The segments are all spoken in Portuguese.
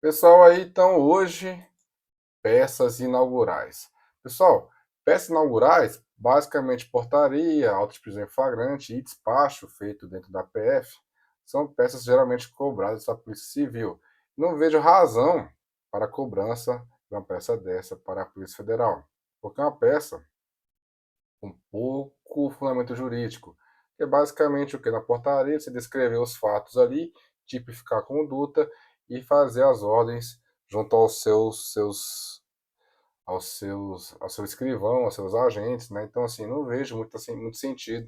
Pessoal, aí então hoje, peças inaugurais. Pessoal, peças inaugurais, basicamente portaria, auto de prisão em flagrante e despacho feito dentro da PF, são peças geralmente cobradas da Polícia Civil. Não vejo razão para a cobrança de uma peça dessa para a Polícia Federal, porque é uma peça com pouco fundamento jurídico, que é basicamente o que na portaria você descrever os fatos ali, tipificar a conduta e fazer as ordens junto ao seu escrivão, aos seus agentes, né? Então assim, não vejo muito assim muito sentido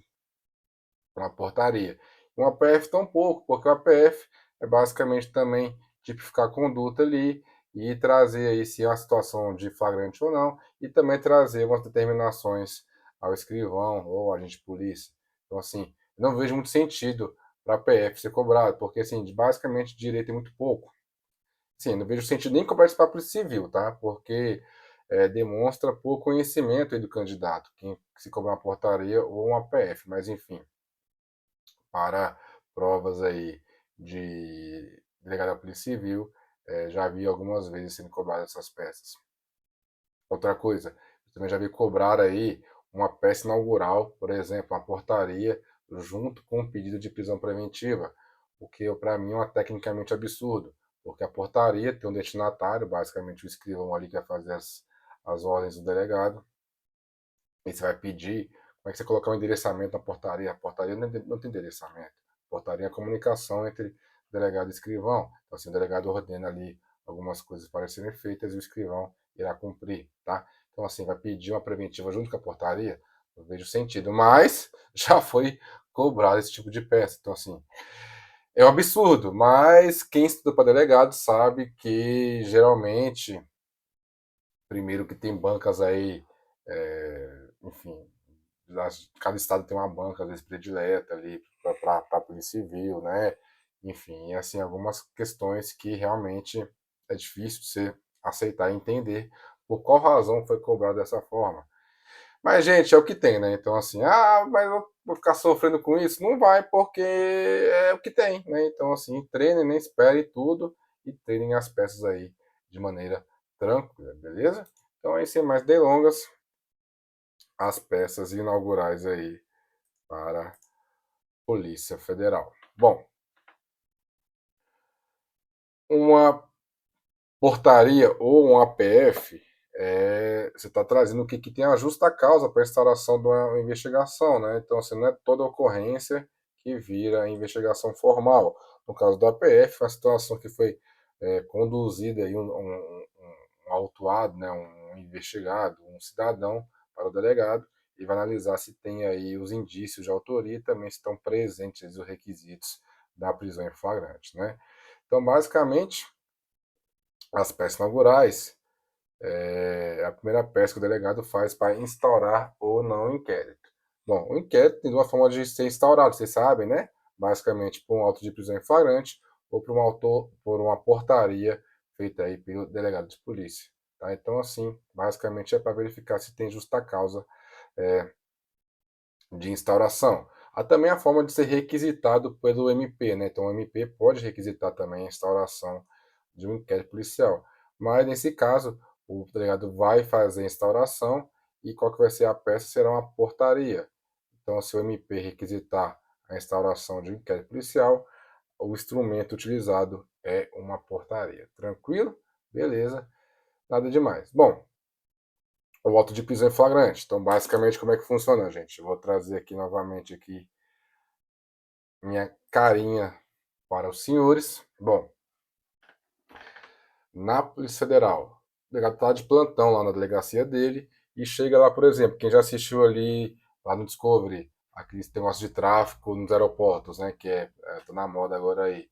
para a portaria. Uma PF tão pouco, porque a PF é basicamente também tipificar a conduta ali e trazer aí se é uma situação de flagrante ou não, e também trazer umas determinações ao escrivão ou ao agente de polícia. Então, assim, não vejo muito sentido para a PF ser cobrado, porque, assim, basicamente direito é muito pouco. Sim, não vejo sentido nem cobrar isso para a Polícia Civil, tá? Porque demonstra pouco conhecimento aí do candidato, quem se cobrar uma portaria ou uma PF, mas enfim, para provas aí de delegado da Polícia Civil, já vi algumas vezes sendo cobradas essas peças. Outra coisa, eu também já vi cobrar aí uma peça inaugural, por exemplo, uma portaria, junto com um pedido de prisão preventiva, o que para mim é uma tecnicamente absurdo, porque a portaria tem um destinatário, basicamente o escrivão ali que vai fazer as ordens do delegado, e você vai pedir, como é que você colocar o endereçamento na portaria? A portaria não tem endereçamento. A portaria é a comunicação entre delegado e escrivão. Então, assim, o delegado ordena ali algumas coisas para serem feitas e o escrivão irá cumprir, tá? Então, assim, vai pedir uma preventiva junto com a portaria, eu vejo sentido, mas já foi cobrado esse tipo de peça. Então, assim, é um absurdo, mas quem estuda para delegado sabe que geralmente, primeiro que tem bancas aí, enfim, cada estado tem uma banca, às vezes, predileta ali para a Polícia Civil, né? Enfim, assim, algumas questões que realmente é difícil você aceitar e entender por qual razão foi cobrado dessa forma. Mas, gente, é o que tem, né? Então, assim, mas eu vou ficar sofrendo com isso? Não vai, porque é o que tem, né? Então, assim, treinem, nem espere tudo e treinem as peças aí de maneira tranquila, beleza? Então, aí, sem mais delongas, as peças inaugurais aí para a Polícia Federal. Bom, uma portaria ou um APF, você está trazendo que tem a justa causa para a instauração de uma investigação, né? Então, assim, não é toda ocorrência que vira investigação formal. No caso do APF, uma situação que foi conduzida aí um autuado, né, um investigado, um cidadão para o delegado e vai analisar se tem aí os indícios de autoria e também se estão presentes os requisitos da prisão em flagrante, né? Então, basicamente, as peças inaugurais é a primeira peça que o delegado faz para instaurar ou não o inquérito. Bom, o inquérito tem duas formas de ser instaurado, vocês sabem, né? Basicamente por um auto de prisão em flagrante ou por uma portaria feita aí pelo delegado de polícia. Tá? Então, assim, basicamente é para verificar se tem justa causa é, de instauração. Há também a forma de ser requisitado pelo MP, né? Então, o MP pode requisitar também a instauração de um inquérito policial. Mas, nesse caso, o delegado vai fazer a instauração e qual que vai ser a peça será uma portaria. Então, se o MP requisitar a instauração de um inquérito policial, o instrumento utilizado é uma portaria. Tranquilo? Beleza. Nada demais. Bom, o auto de prisão em flagrante. Então, basicamente, como é que funciona, gente? Eu vou trazer aqui novamente aqui minha carinha para os senhores. Bom, na Polícia Federal, o delegado está de plantão lá na delegacia dele e chega lá, por exemplo, quem já assistiu ali lá no Discovery, aqueles negócios de tráfico nos aeroportos, né, que tá na moda agora aí.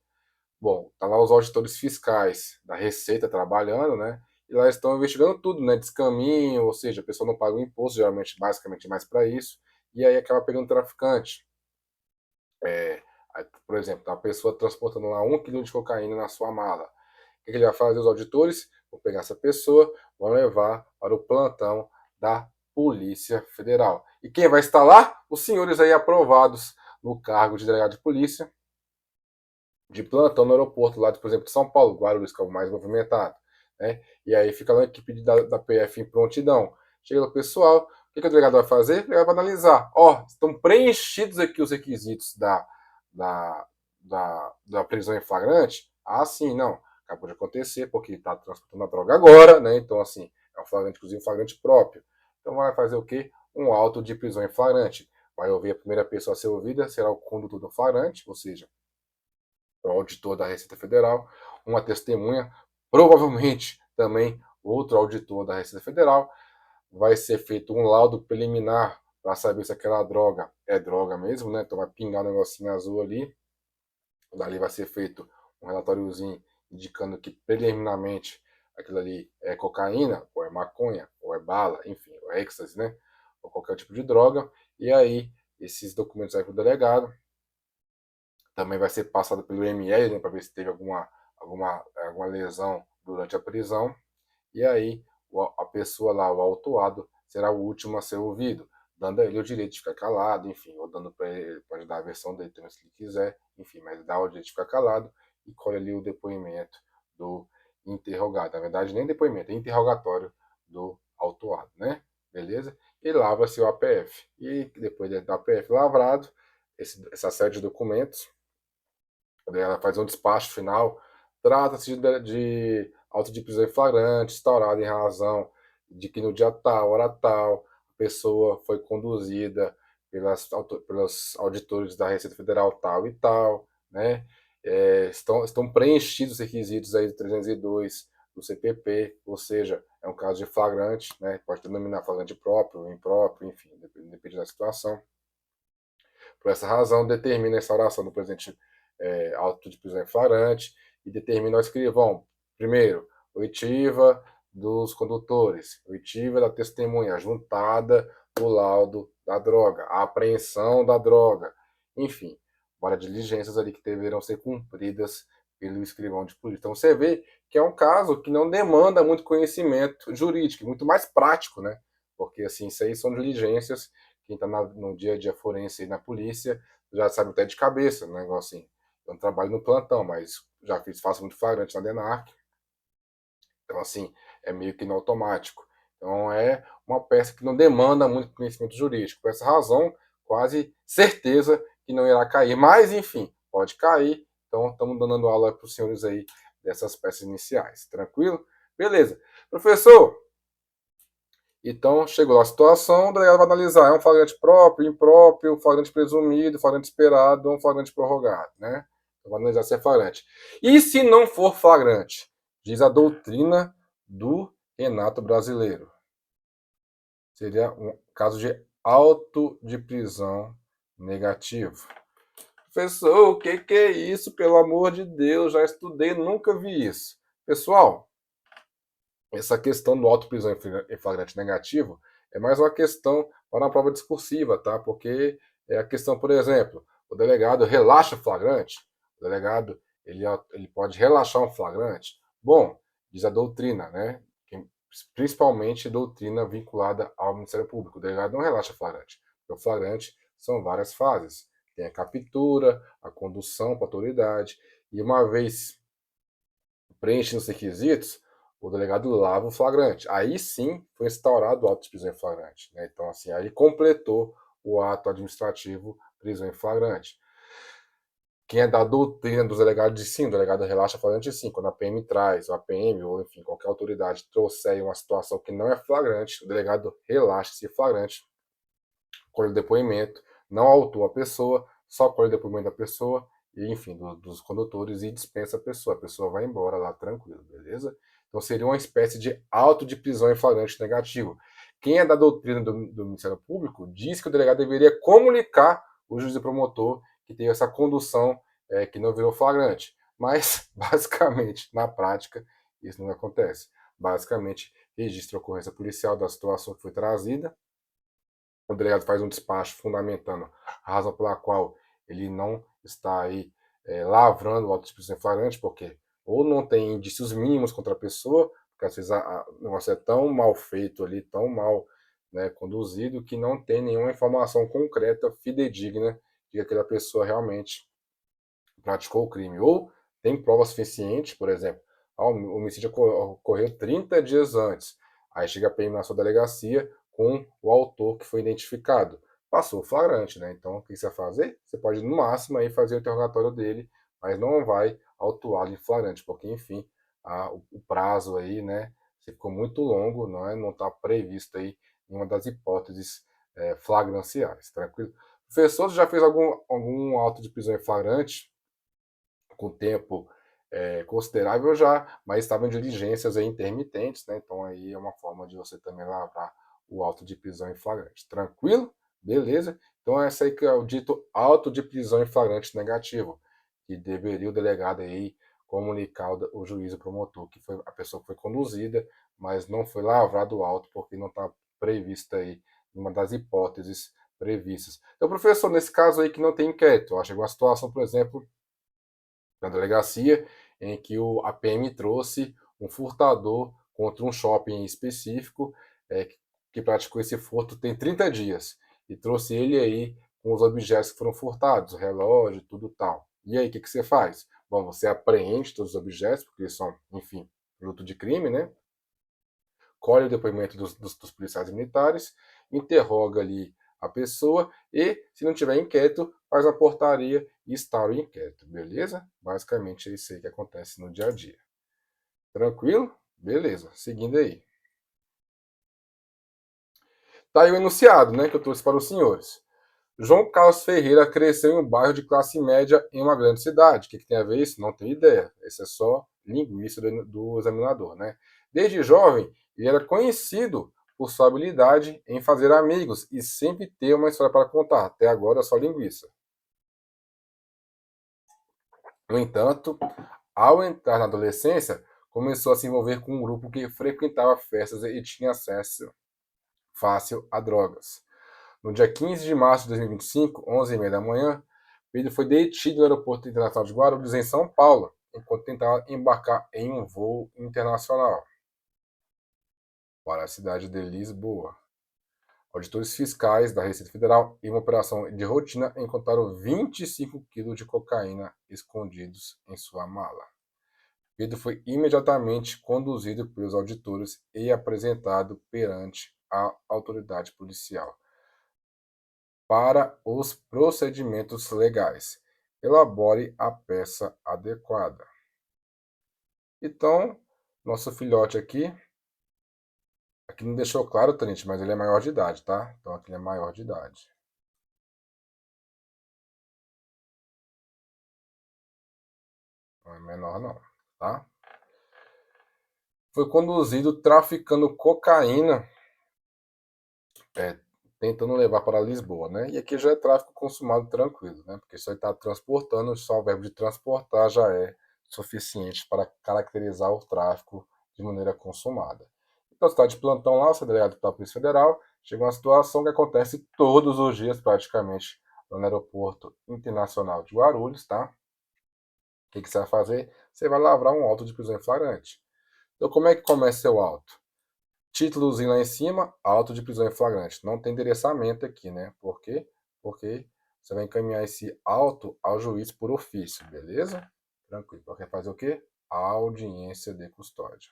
Bom, tá lá os auditores fiscais da Receita trabalhando, né, e lá estão investigando tudo, né, descaminho, ou seja, a pessoa não paga o imposto, geralmente, basicamente, mais para isso, e aí acaba pegando traficante. É, aí, por exemplo, tá uma pessoa transportando lá 1 quilo de cocaína na sua mala. O que ele vai fazer? Os auditores vão pegar essa pessoa, vão levar para o plantão da Polícia Federal. E quem vai estar lá? Os senhores aí aprovados no cargo de delegado de polícia, de plantão no aeroporto, lá, por exemplo, de São Paulo, Guarulhos, que é o mais movimentado, né? E aí fica lá a equipe da PF em prontidão. Chega o pessoal, o que o delegado vai fazer? Ele vai analisar. Ó, estão preenchidos aqui os requisitos da, da prisão em flagrante? Ah, sim, não. Acabou de acontecer, porque está transportando a droga agora, né? Então, assim, é um flagrante, inclusive um flagrante próprio. Então vai fazer o quê? Um auto de prisão em flagrante. Vai ouvir a primeira pessoa a ser ouvida, será o condutor do flagrante, ou seja, o auditor da Receita Federal, uma testemunha, provavelmente também outro auditor da Receita Federal. Vai ser feito um laudo preliminar para saber se aquela droga é droga mesmo, né? Então vai pingar um negocinho azul ali. Dali vai ser feito um relatóriozinho indicando que preliminarmente aquilo ali é cocaína, ou é maconha, ou é bala, enfim, ou é êxtase, né? Ou qualquer tipo de droga. E aí, esses documentos aí para o delegado. Também vai ser passado pelo ML, né, para ver se teve alguma lesão durante a prisão. E aí a pessoa lá, o autuado, será o último a ser ouvido, dando a ele o direito de ficar calado, enfim, ou dando para ele, pode dar a versão dele também se ele quiser, enfim, mas dá o direito de ficar calado e colhe ali o depoimento do interrogado. Na verdade, nem depoimento, é interrogatório do autuado, né? Beleza? E lavra-se o APF. E depois do APF lavrado, essa série de documentos, ela faz um despacho final. Trata-se de auto de prisão em flagrante, instaurado em razão de que no dia tal, hora tal, a pessoa foi conduzida pelos auditores da Receita Federal tal e tal, né? Estão preenchidos os requisitos aí do 302 do CPP, ou seja, é um caso de flagrante, né? Pode denominar flagrante próprio, impróprio, enfim, depende da situação. Por essa razão, determina a instauração do presente auto de prisão em flagrante e determina ao escrivão, primeiro, oitiva dos condutores, oitiva da testemunha, juntada do laudo da droga, a apreensão da droga, enfim, várias diligências ali que deverão ser cumpridas pelo escrivão de polícia. Então você vê que é um caso que não demanda muito conhecimento jurídico, muito mais prático, né? Porque assim, isso aí são diligências. Quem está no dia a dia forense aí na polícia já sabe até de cabeça, um negócio assim. Eu não trabalho no plantão, mas já faço muito flagrante na DENARC. Então, assim, é meio que no automático. Então, é uma peça que não demanda muito conhecimento jurídico. Por essa razão, quase certeza que não irá cair. Mas, enfim, pode cair. Então, estamos dando aula para os senhores aí dessas peças iniciais. Tranquilo? Beleza. Professor, então, chegou a situação, o delegado vai analisar, é um flagrante próprio, impróprio, flagrante presumido, flagrante esperado ou um flagrante prorrogado, né? Então, vai analisar se é flagrante. E se não for flagrante? Diz a doutrina do Renato Brasileiro. Seria um caso de auto de prisão negativo. Professor, o que é isso? Pelo amor de Deus, já estudei, nunca vi isso. Pessoal, essa questão do auto-prisão em flagrante negativo é mais uma questão para uma prova discursiva, tá? Porque é a questão, por exemplo, o delegado relaxa flagrante, o delegado ele pode relaxar um flagrante. Bom, diz a doutrina, né? Principalmente doutrina vinculada ao Ministério Público. O delegado não relaxa flagrante. O flagrante são várias fases. Tem a captura, a condução para a autoridade, e uma vez preenche os requisitos, o delegado lava o flagrante. Aí sim foi instaurado o auto de prisão em flagrante. Né? Então, assim, aí completou o ato administrativo prisão em flagrante. Quem é da doutrina dos delegados de sim, o delegado relaxa flagrante sim. Quando a PM traz, ou a PM, ou enfim, qualquer autoridade trouxer uma situação que não é flagrante, o delegado relaxa esse flagrante, colhe o depoimento, não autua a pessoa, só colhe o depoimento da pessoa, e enfim, dos condutores e dispensa a pessoa vai embora lá tranquilo, beleza? Então seria uma espécie de auto de prisão em flagrante negativo. Quem é da doutrina do Ministério Público diz que o delegado deveria comunicar o juiz e promotor que teve essa condução que não virou flagrante. Mas, basicamente, na prática, isso não acontece. Basicamente, registra a ocorrência policial da situação que foi trazida, o delegado faz um despacho fundamentando a razão pela qual ele não está aí lavrando o auto de prisão em flagrante, porque ou não tem indícios mínimos contra a pessoa, porque às vezes o negócio é tão mal feito ali, tão mal, né, conduzido, que não tem nenhuma informação concreta, fidedigna, de que aquela pessoa realmente praticou o crime, ou tem prova suficiente, por exemplo, o homicídio ocorreu 30 dias antes, aí chega a PM na sua delegacia com o autor que foi identificado. Passou o flagrante, né? Então, o que você vai fazer? Você pode, no máximo, aí, fazer o interrogatório dele, mas não vai autuá-lo em flagrante, porque, enfim, o prazo aí, né, se ficou muito longo, não está previsto aí nenhuma das hipóteses flagranciais, tranquilo? Professor, você já fez algum auto de prisão em flagrante com tempo considerável já, mas estava em diligências aí intermitentes, né? Então aí é uma forma de você também lavrar o auto de prisão em flagrante. Tranquilo? Beleza? Então essa aí que é o dito auto de prisão em flagrante negativo, que deveria o delegado aí comunicar o juiz, o promotor, que foi a pessoa que foi conduzida, mas não foi lavrado o auto porque não está prevista aí uma das hipóteses previstas. Então, professor, nesse caso aí que não tem inquérito, ó, chegou uma situação, por exemplo, na delegacia, em que a PM trouxe um furtador contra um shopping específico que praticou esse furto tem 30 dias e trouxe ele aí com os objetos que foram furtados, relógio, tudo tal. E aí, o que você faz? Bom, você apreende todos os objetos, porque eles são, enfim, fruto de crime, né? Colhe o depoimento dos policiais militares, interroga ali a pessoa e, se não tiver inquérito, faz a portaria e instaura o inquérito, beleza? Basicamente é isso aí que acontece no dia a dia. Tranquilo? Beleza, seguindo aí. Tá aí o enunciado, né, que eu trouxe para os senhores. João Carlos Ferreira cresceu em um bairro de classe média em uma grande cidade. O que tem a ver isso? Não tenho ideia. Esse é só linguiça do examinador, né? Desde jovem, ele era conhecido por sua habilidade em fazer amigos e sempre ter uma história para contar. Até agora é só linguiça. No entanto, ao entrar na adolescência, começou a se envolver com um grupo que frequentava festas e tinha acesso fácil a drogas. No dia 15 de março de 2025, 11h30 da manhã, Pedro foi detido no aeroporto internacional de Guarulhos, em São Paulo, enquanto tentava embarcar em um voo internacional para a cidade de Lisboa. Auditores fiscais da Receita Federal, em uma operação de rotina, encontraram 25 quilos de cocaína escondidos em sua mala. Pedro foi imediatamente conduzido pelos auditores e apresentado perante a autoridade policial para os procedimentos legais. Elabore a peça adequada. Então, nosso filhote aqui não deixou claro, Tenente, mas ele é maior de idade, tá? Então aqui ele é maior de idade. Não é menor não, tá? Foi conduzido traficando cocaína, é, tentando levar para Lisboa, né? E aqui já é tráfico consumado tranquilo, né? Porque só está transportando, só o verbo de transportar já é suficiente para caracterizar o tráfico de maneira consumada. Então, você está de plantão lá, você é delegado da Polícia Federal, chega uma situação que acontece todos os dias, praticamente, no aeroporto internacional de Guarulhos, tá? O que você vai fazer? Você vai lavrar um auto de prisão em flagrante. Então, como é que começa seu auto? Títulozinho lá em cima, auto de prisão em flagrante. Não tem endereçamento aqui, né? Por quê? Porque você vai encaminhar esse auto ao juiz por ofício, beleza? Tranquilo. Porque fazer o quê? Audiência de custódia.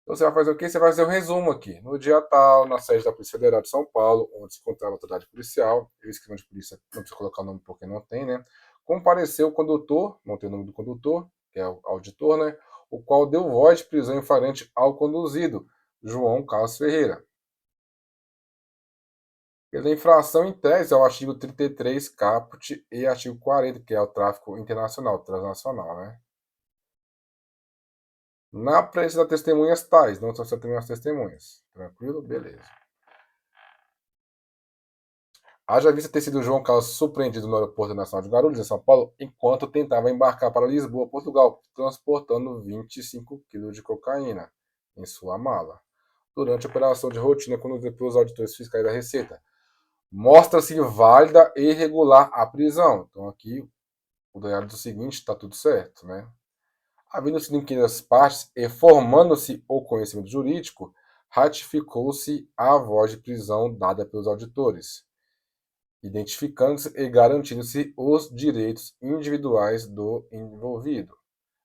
Então você vai fazer o quê? Você vai fazer o resumo aqui. No dia tal, na sede da Polícia Federal de São Paulo, onde se encontrava a autoridade policial, eu escrevo de polícia, não precisa colocar o nome porque não tem, né? Compareceu o condutor, não tem o nome do condutor, que é o auditor, né? O qual deu voz de prisão em flagrante ao conduzido, João Carlos Ferreira. Pela infração em tese ao artigo 33 caput e artigo 40, que é o tráfico internacional, transnacional, né? Na presença das testemunhas tais, não são testemunhas. Tranquilo? Beleza. Haja vista ter sido João Carlos surpreendido no aeroporto nacional de Guarulhos, em São Paulo, enquanto tentava embarcar para Lisboa, Portugal, transportando 25 quilos de cocaína em sua mala. Durante a operação de rotina conduzida pelos auditores fiscais da Receita, mostra-se válida e irregular a prisão. Então aqui o delegado diz o seguinte, está tudo certo, né? Havendo-se inquiridas as partes e formando-se o conhecimento jurídico, ratificou-se a voz de prisão dada pelos auditores. identificando-se e garantindo-se os direitos individuais do envolvido.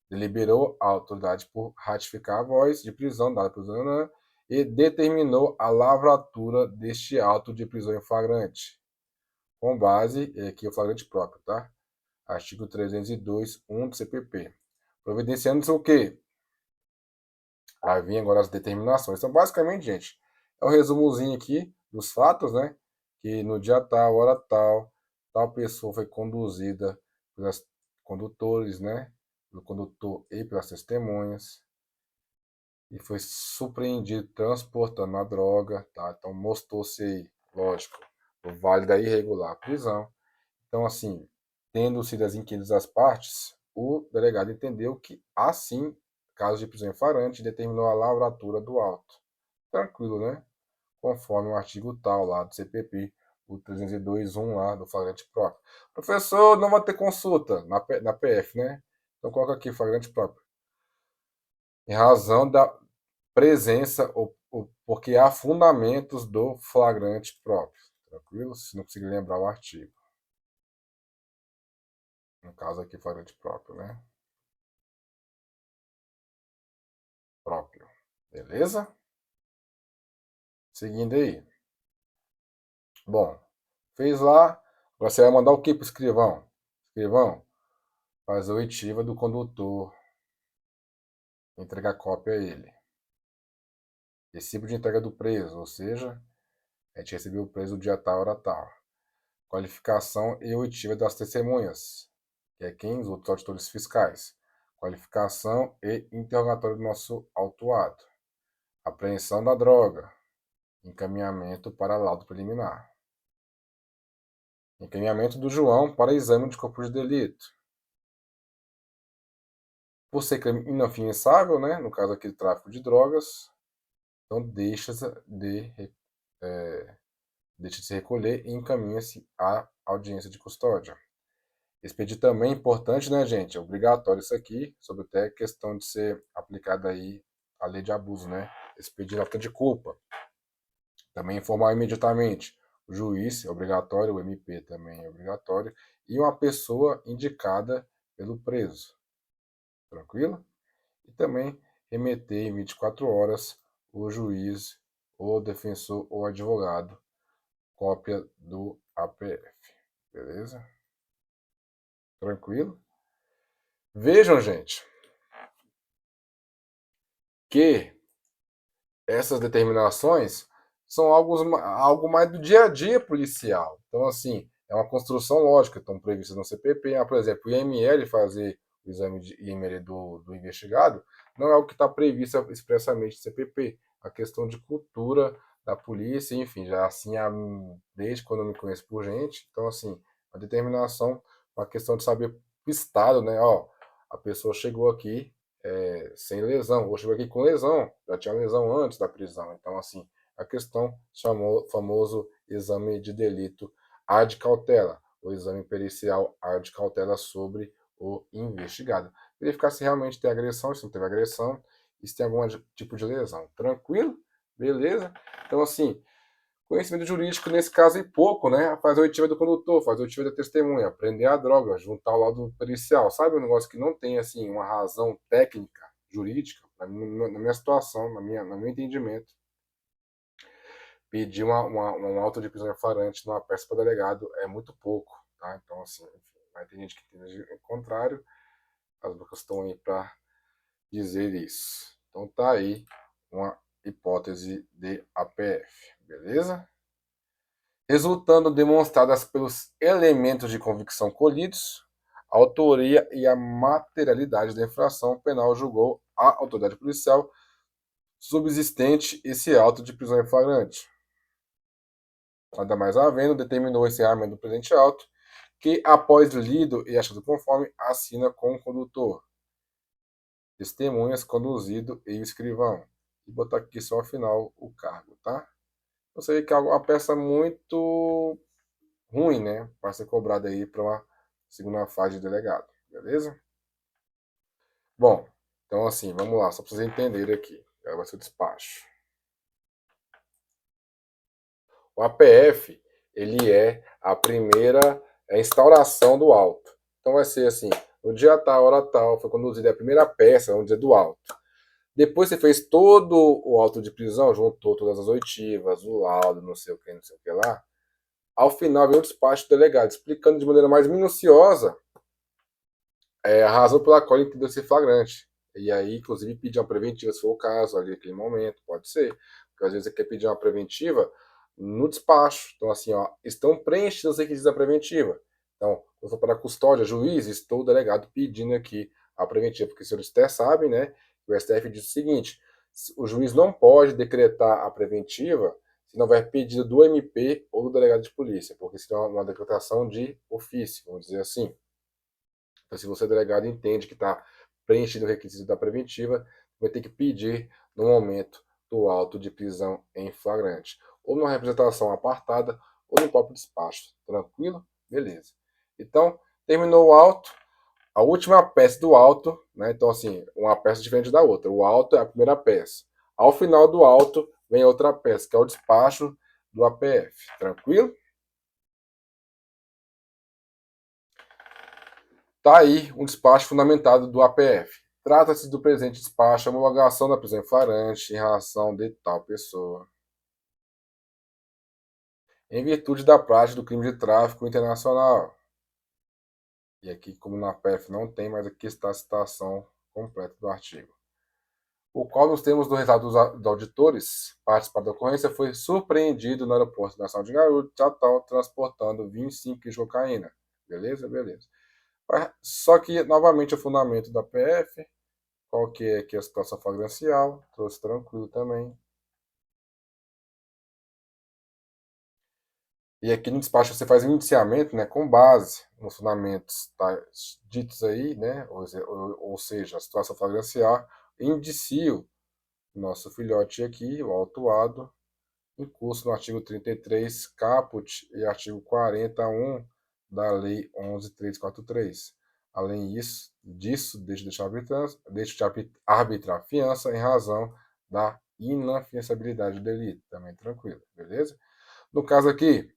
Deliberou a autoridade por ratificar a voz de prisão dada pelo Zanã e determinou a lavratura deste auto de prisão em flagrante, com base, aqui o flagrante próprio, tá? Artigo 302(1) do CPP. Providenciando-se o quê? Aí vem agora as determinações. Então, basicamente, gente, é um resumozinho aqui dos fatos, né? Que no dia tal, hora tal, tal pessoa foi conduzida pelos condutores, né? Pelo condutor e pelas testemunhas. E foi surpreendido transportando a droga, tá? Então, mostrou-se aí, lógico, o vale da irregular prisão. Então, assim, tendo sido as inquiridas as partes, o delegado entendeu que, assim, caso de prisão em flagrante, determinou a lavratura do auto. Tranquilo, né? Conforme o artigo tal lá do CPP, o 302(1) lá do flagrante próprio. Professor, não vai ter consulta na PF, né? Então coloca aqui flagrante próprio. Em razão da presença, ou porque há fundamentos do flagrante próprio. Tranquilo? Se não conseguir lembrar o artigo. No caso aqui, flagrante próprio, né? Próprio. Beleza? Seguindo aí. Bom, fez lá. Agora você vai mandar o que pro escrivão? Escrivão, faz a oitiva do condutor. Entregar cópia a ele. Recibo de entrega do preso, ou seja, a gente recebeu o preso dia tal, hora tal. Qualificação e oitiva das testemunhas, que é quem? Os outros auditores fiscais. Qualificação e interrogatório do nosso autuado. Apreensão da droga. Encaminhamento para laudo preliminar. Encaminhamento do João para exame de corpo de delito. Por ser crime inafiançável, né, no caso aqui de tráfico de drogas, então deixa de se recolher e encaminha-se à audiência de custódia. Expedir também é importante, né, gente? É obrigatório isso aqui, sobre até a questão de ser aplicada aí a lei de abuso, né? Expedir nota de culpa. Também informar imediatamente. O juiz é obrigatório, o MP também é obrigatório, e uma pessoa indicada pelo preso. Tranquilo? E também remeter em 24 horas o juiz, o defensor ou advogado, cópia do APF. Beleza? Tranquilo? Vejam, gente, que essas determinações são algo mais do dia a dia policial. Então, assim, é uma construção lógica, estão previstas no CPP. Por exemplo, o IML fazer o exame de IML do investigado não é o que está previsto expressamente no CPP. A questão de cultura da polícia, enfim, já assim, desde quando eu me conheço por gente. Então, assim, a determinação, uma questão de saber o estado, né? Ó, a pessoa chegou aqui, sem lesão, ou chegou aqui com lesão, já tinha lesão antes da prisão. Então, assim, a questão chamou famoso exame de delito ad cautela, o exame pericial ad cautela sobre o investigado. Verificar se realmente tem agressão, se não teve agressão, e se tem algum tipo de lesão. Tranquilo? Beleza? Então, assim, conhecimento jurídico, nesse caso, é pouco, né? Fazer a oitiva do condutor, fazer a oitiva da testemunha, prender a droga, juntar o laudo pericial. Sabe um negócio que não tem, assim, uma razão técnica, jurídica, na minha situação, no meu entendimento. Pedir um auto de prisão em flagrante numa peça para delegado é muito pouco, tá? Então, assim, enfim, vai ter gente que entende o contrário. As bocas estão aí para dizer isso. Então, tá aí uma hipótese de APF, beleza? Resultando demonstradas pelos elementos de convicção colhidos, a autoria e a materialidade da infração penal julgou a autoridade policial subsistente esse auto de prisão em flagrante. Nada mais havendo, determinou o encerramento do presente auto, que, após lido e achado conforme, assina com o condutor, testemunhas, conduzido e o escrivão. E botar aqui só ao final o cargo, tá? Eu sei que é uma peça muito ruim, né? Para ser cobrada aí para uma segunda fase de delegado, beleza? Bom, então assim, vamos lá, só para vocês entenderem aqui. Agora vai ser o despacho. O APF, ele é A primeira é a instauração do auto. Então vai ser assim, no dia tal, hora tal, foi conduzida a primeira peça, vamos dizer, do auto. Depois você fez todo o auto de prisão, juntou todas as oitivas, o laudo, não sei o que, não sei o que lá. Ao final vem o despacho do delegado, explicando de maneira mais minuciosa a razão pela qual ele entendeu ser flagrante. E aí, inclusive, pedir uma preventiva, se for o caso, ali naquele momento, pode ser. Porque às vezes você quer pedir uma preventiva no despacho. Então, assim, ó, estão preenchidos os requisitos da preventiva. Então, eu for para a custódia, juiz, estou o delegado pedindo aqui a preventiva, porque os senhores até sabem, né? O STF diz o seguinte: o juiz não pode decretar a preventiva se não houver pedido do MP ou do delegado de polícia, porque senão é uma decretação de ofício, vamos dizer assim. Então, se você, delegado, entende que está preenchido o requisito da preventiva, vai ter que pedir no momento do auto de prisão em flagrante, ou numa representação apartada, ou no próprio despacho. Tranquilo? Beleza. Então, terminou o auto, a última peça do auto, né? Então, assim, uma peça diferente da outra. O auto é a primeira peça. Ao final do auto, vem outra peça, que é o despacho do APF. Tranquilo? Tá aí um despacho fundamentado do APF. Trata-se do presente despacho, a homologação da prisão em flagrante em relação de tal pessoa, em virtude da prática do crime de tráfico internacional. E aqui, como na APF não tem, mas aqui está a citação completa do artigo. O qual, nos termos do relato dos auditores, participar da ocorrência, foi surpreendido no aeroporto nacional de Guarulhos, tal, transportando 25 kg de cocaína. Beleza? Beleza. Só que, novamente, o fundamento da PF. Qual que é aqui a situação flagrancial? Trouxe tranquilo também. E aqui no despacho você faz um indiciamento, né, com base nos fundamentos ditos aí, né, ou seja, a situação flagrancial, indicio nosso filhote aqui, o autuado, em curso no artigo 33, caput, e artigo 41 da Lei 11.343. Além disso, deixa de arbitrar fiança em razão da inafiançabilidade do delito. Também tranquilo, beleza? No caso aqui,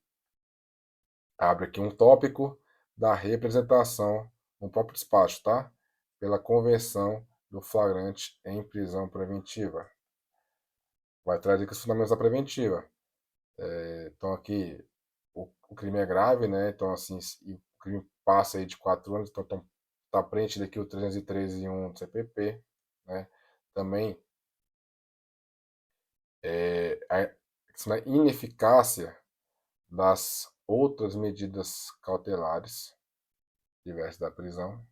abre aqui um tópico da representação no próprio despacho, tá? Pela conversão do flagrante em prisão preventiva. Vai trazer aqui os fundamentos da preventiva. Então aqui o crime é grave, né? Então assim, e o crime passa aí de 4 anos, então tá preenchido aqui o 313.1 do CPP, né? Também a ineficácia das outras medidas cautelares diversas da prisão,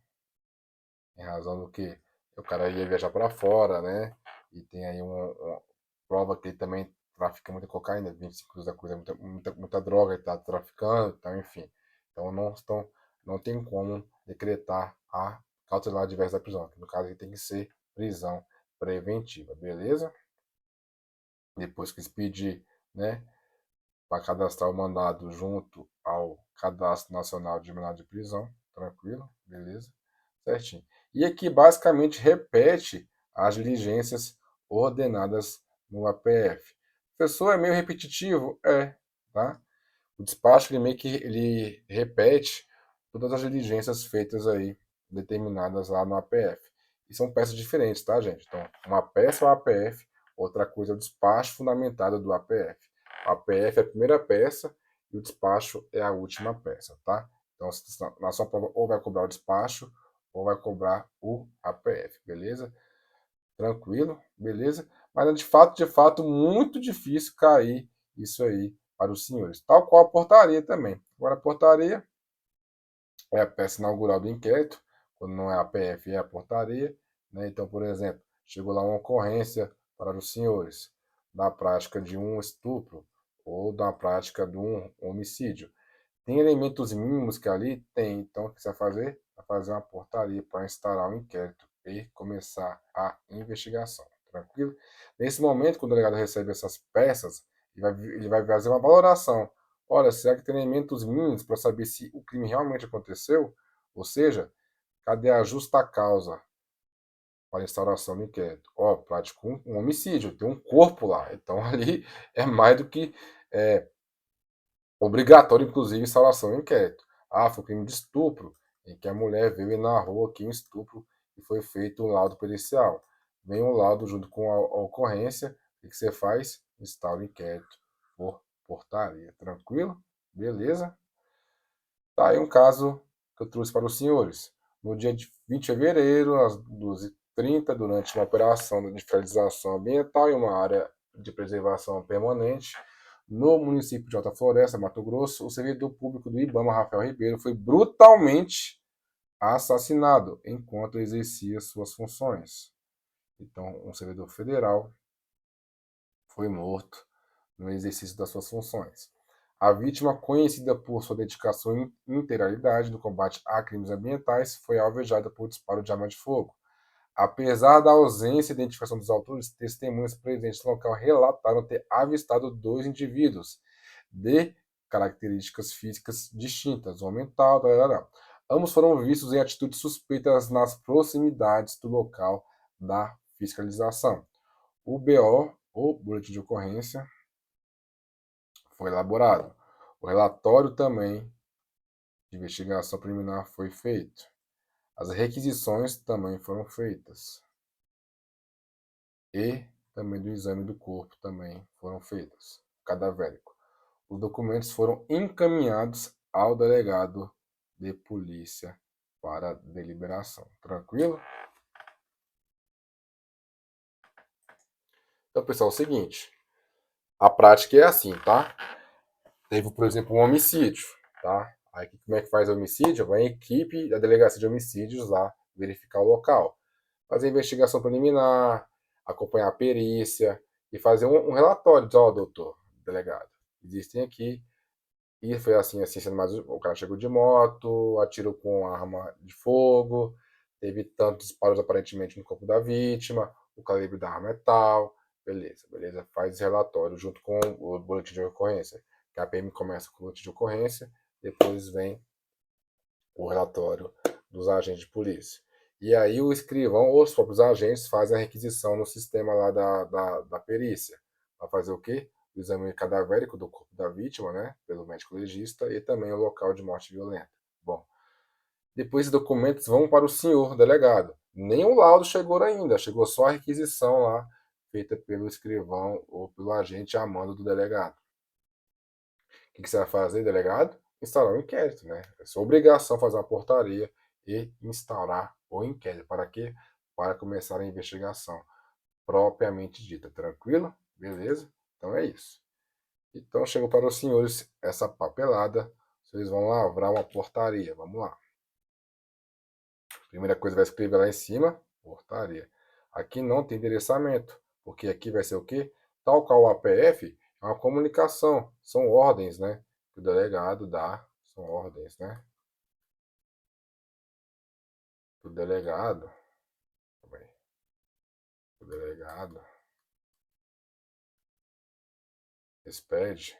em razão do que o cara ia viajar para fora, né? E tem aí uma prova que ele também trafica muita cocaína, 25 quilos da coisa, muita droga ele está traficando, então, enfim. Então não tem como decretar a cautelar diversa da prisão. No caso, aqui tem que ser prisão preventiva, beleza? Depois que se pedir, né, para cadastrar o mandado junto ao Cadastro Nacional de Mandado de Prisão, tranquilo, beleza? Certinho. E aqui basicamente repete as diligências ordenadas no APF. Professor, é meio repetitivo? É, tá? O despacho ele meio que ele repete todas as diligências feitas aí, determinadas lá no APF. E são peças diferentes, tá, gente? Então, uma peça é o APF, outra coisa é o despacho fundamentado do APF. O APF é a primeira peça e o despacho é a última peça, tá? Então, na sua prova, ou vai cobrar o despacho ou vai cobrar o APF, beleza? Tranquilo, beleza? Mas é de fato, muito difícil cair isso aí para os senhores. Tal qual a portaria também. Agora, a portaria é a peça inaugural do inquérito, quando não é a PF, é a portaria. Né? Então, por exemplo, chegou lá uma ocorrência para os senhores da prática de um estupro ou da prática de um homicídio. Tem elementos mínimos que ali tem, então o que você vai fazer? Vai fazer uma portaria para instaurar um inquérito e começar a investigação. Tranquilo? Nesse momento, quando o delegado recebe essas peças, ele vai fazer uma valoração. Olha, será que tem elementos mínimos para saber se o crime realmente aconteceu? Ou seja, cadê a justa causa para a instauração do inquérito? Ó, praticou um homicídio, tem um corpo lá. Então ali é mais do que Obrigatório, inclusive, instauração do inquérito. Ah, foi crime de estupro, em que a mulher veio e narrou aqui um estupro e foi feito um laudo pericial. Vem um laudo junto com a ocorrência, o que você faz? Instaura o inquérito por portaria. Tranquilo? Beleza? Tá aí um caso que eu trouxe para os senhores. No dia de 20 de fevereiro, às 12h30, durante uma operação de fiscalização ambiental em uma área de preservação permanente, no município de Alta Floresta, Mato Grosso, o servidor público do IBAMA, Rafael Ribeiro, foi brutalmente assassinado enquanto exercia suas funções. Então, um servidor federal foi morto no exercício das suas funções. A vítima, conhecida por sua dedicação e integralidade no combate a crimes ambientais, foi alvejada por disparo de arma de fogo. Apesar da ausência de identificação dos autores, testemunhas presentes no local relataram ter avistado dois indivíduos de características físicas distintas, o homem tal, ambos foram vistos em atitudes suspeitas nas proximidades do local da fiscalização. O BO, ou boletim de ocorrência, foi elaborado. O relatório também de investigação preliminar foi feito. As requisições também foram feitas. E também do exame do corpo também foram feitas, cadavérico. Os documentos foram encaminhados ao delegado de polícia para deliberação. Tranquilo? Então, pessoal, é o seguinte. A prática é assim, tá? Teve, por exemplo, um homicídio, tá? Aí, como é que faz o homicídio? Vai a equipe da delegacia de homicídios lá verificar o local. Fazer investigação preliminar, acompanhar a perícia e fazer um relatório. Dizer, ó, doutor, delegado, existem aqui. E foi assim, sendo mais. O cara chegou de moto, atirou com arma de fogo, teve tantos disparos aparentemente no corpo da vítima, o calibre da arma é tal. Beleza, beleza. Faz esse relatório junto com o boletim de ocorrência. Que a PM começa com o boletim de ocorrência, depois vem o relatório dos agentes de polícia. E aí o escrivão ou os próprios agentes fazem a requisição no sistema lá da perícia. Para fazer o quê? O exame cadavérico do corpo da vítima, né? Pelo médico legista, e também o local de morte violenta. Bom, depois os documentos vão para o senhor delegado. Nem o laudo chegou ainda, chegou só a requisição lá, feita pelo escrivão ou pelo agente a mando do delegado. O que você vai fazer, delegado? Instaurar um inquérito, né? É sua obrigação fazer uma portaria e instaurar o inquérito. Para quê? Para começar a investigação propriamente dita. Tranquilo? Beleza? Então é isso. Então chegou para os senhores essa papelada. Vocês vão lavrar uma portaria. Vamos lá. Primeira coisa, vai escrever lá em cima, portaria. Aqui não tem endereçamento, porque aqui vai ser o quê? Tal qual o APF, é uma comunicação, são ordens, né? Que o delegado dá, são ordens, né? O delegado, o delegado expede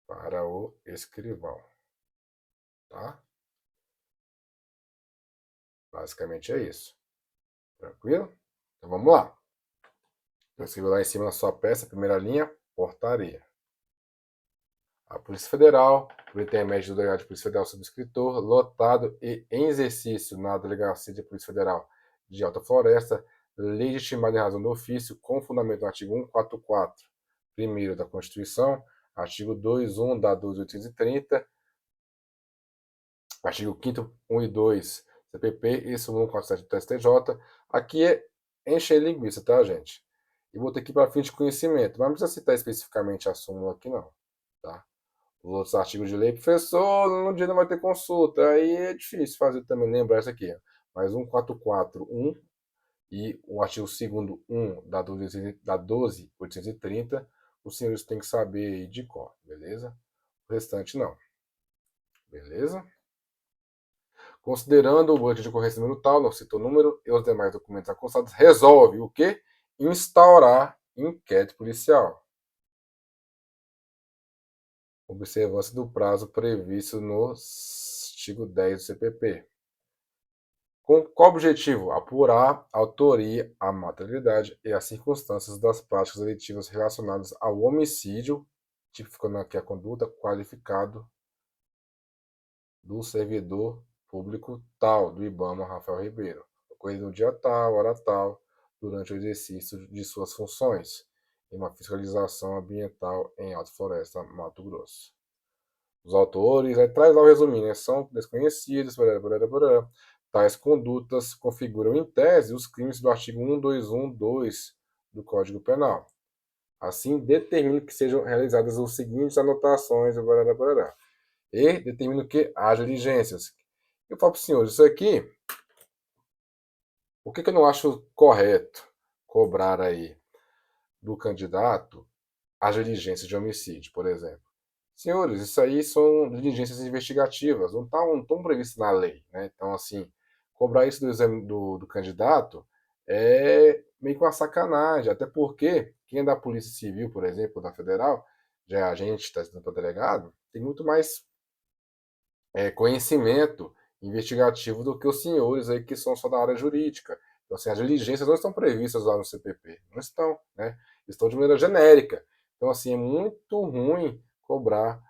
para o escrivão, tá? Basicamente é isso. Tranquilo? Então vamos lá. Eu escrevo lá em cima na sua peça, primeira linha, portaria. A Polícia Federal, por intermédio do delegado de Polícia Federal subscritor, lotado e em exercício na Delegacia de Polícia Federal de Alta Floresta, legitimado em razão do ofício, com fundamento no artigo 144, primeiro da Constituição, artigo 2.1 da 12.830, artigo 5º, 1 e 2, CPP e súmula 147 do STJ. Aqui é encher linguiça, tá, gente? E vou ter que ir para fim de conhecimento, mas não precisa citar especificamente a súmula aqui, não, tá? Os outros artigos de lei, professor, no dia não vai ter consulta. Aí é difícil fazer também, lembrar isso aqui. Mas 144.1 e o artigo 2º 1 da 12.830, os senhores têm que saber aí de cor, beleza? O restante não. Beleza? Considerando o boletim de ocorrência número tal, não citou número, e os demais documentos acusados, resolve o quê? Instaurar inquérito policial. Observância do prazo previsto no artigo 10 do CPP. Com qual objetivo? Apurar a autoria, a materialidade e as circunstâncias das práticas delitivas relacionadas ao homicídio tipificando aqui a conduta, qualificado do servidor público tal, do IBAMA Rafael Ribeiro, ocorrido no dia tal, hora tal, durante o exercício de suas funções, em uma fiscalização ambiental em Alta Floresta, Mato Grosso. Os autores, aí traz lá o resuminho, né? São desconhecidos, barará. Tais condutas configuram em tese os crimes do artigo 1212 do Código Penal. Assim, determina que sejam realizadas as seguintes anotações, barará, e determina que haja diligências. Eu falo para os senhores, isso aqui, o que eu não acho correto cobrar aí do candidato as diligências de homicídio, por exemplo? Senhores, isso aí são diligências investigativas, não estão previstas na lei, né? Então, assim, cobrar isso do exame do candidato é meio que uma sacanagem, até porque quem é da Polícia Civil, por exemplo, da Federal, já é agente, está sendo para delegado, tem muito mais conhecimento investigativo do que os senhores aí que são só da área jurídica. Então, assim, as diligências não estão previstas lá no CPP, não estão, né? Estão de maneira genérica. Então, assim, é muito ruim cobrar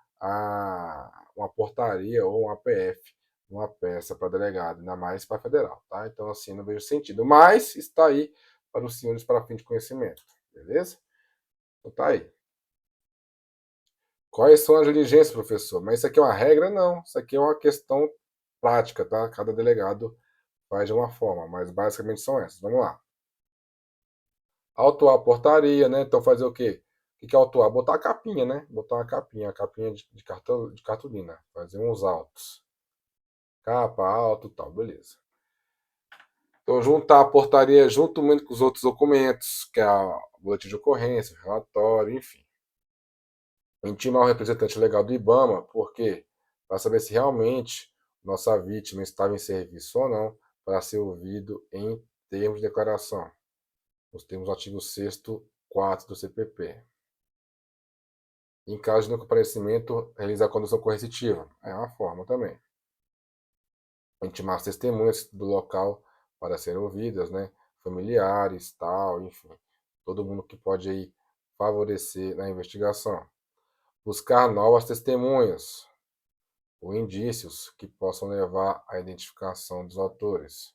uma portaria ou uma APF, uma peça para delegado, ainda mais para federal, tá? Então, assim, não vejo sentido. Mas está aí para os senhores para fim de conhecimento, beleza? Então tá aí. Quais são as diligências, professor? Mas isso aqui é uma regra? Não. Isso aqui é uma questão prática, tá? Cada delegado faz de uma forma, mas basicamente são essas. Vamos lá. Autuar a portaria, né? Então fazer o quê? O que é autuar? Botar a capinha, né? Botar uma capinha, a capinha de cartolina. Fazer uns autos. Capa, auto e tal, beleza. Então juntar a portaria junto com os outros documentos, que é a boletim de ocorrência, relatório, enfim. Intimar o representante legal do IBAMA, por quê? Para saber se realmente nossa vítima estava em serviço ou não, para ser ouvido em termos de declaração. Nos termos do artigo 6º, 4 do CPP. Em caso de não comparecimento, realizar a condução coercitiva. É uma forma também. Intimar as testemunhas do local para serem ouvidas, né? Familiares, tal, enfim. Todo mundo que pode aí favorecer na investigação. Buscar novas testemunhas ou indícios que possam levar à identificação dos autores.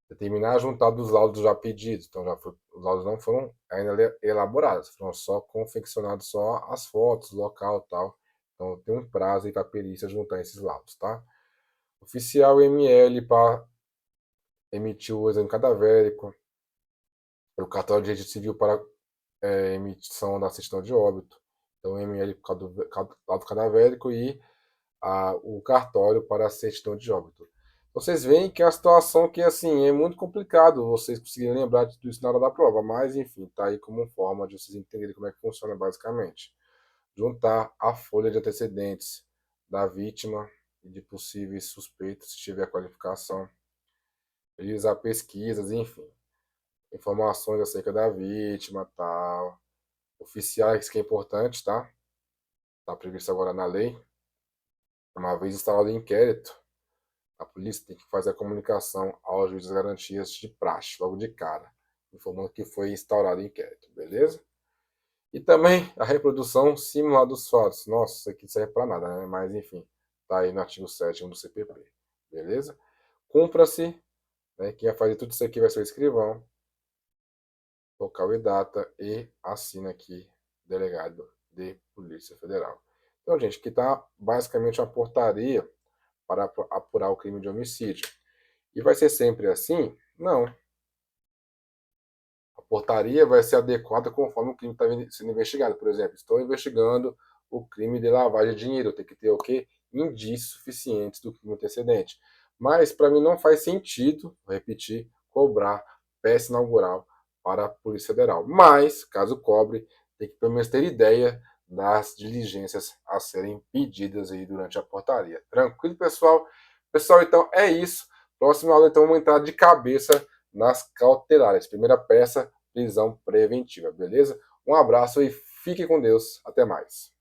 Determinar a juntada dos laudos já pedidos. Então, os laudos não foram ainda elaborados, foram só confeccionados só as fotos, local e tal. Então, tem um prazo aí para a perícia juntar esses laudos, tá? Oficial ML para emitir o exame cadavérico. O cartório de registro civil para emissão da certidão de óbito. Então, ML para o laudo cadavérico e o cartório para a certidão de óbito. Vocês veem que é uma situação que, assim, é muito complicado vocês conseguirem lembrar de tudo isso na hora da prova, mas, enfim, tá aí como forma de vocês entenderem como é que funciona basicamente. Juntar a folha de antecedentes da vítima e de possíveis suspeitos, se tiver qualificação, realizar pesquisas, enfim, informações acerca da vítima, tal, oficiais, que é importante, tá? Tá previsto agora na lei. Uma vez instalado o inquérito, a polícia tem que fazer a comunicação ao juiz das garantias de praxe, logo de cara, informando que foi instaurado o inquérito, beleza? E também a reprodução simulada dos fatos. Nossa, isso aqui não serve para nada, né? Mas enfim, tá aí no artigo 7º do CPP, beleza? Cumpra-se, né? Quem vai fazer tudo isso aqui vai ser o escrivão, local e data, e assina aqui, delegado de Polícia Federal. Então, gente, aqui tá basicamente uma portaria para apurar o crime de homicídio. E vai ser sempre assim? Não. A portaria vai ser adequada conforme o crime está sendo investigado. Por exemplo, estou investigando o crime de lavagem de dinheiro. Tem que ter o quê? Indícios suficientes do crime antecedente. Mas, para mim, não faz sentido, vou repetir, cobrar peça inaugural para a Polícia Federal. Mas, caso cobre, tem que pelo menos ter ideia das diligências a serem pedidas aí durante a portaria. Tranquilo, pessoal? Pessoal, então é isso. Próxima aula, então, vamos entrar de cabeça nas cautelares. Primeira peça, prisão preventiva, beleza? Um abraço e fique com Deus. Até mais.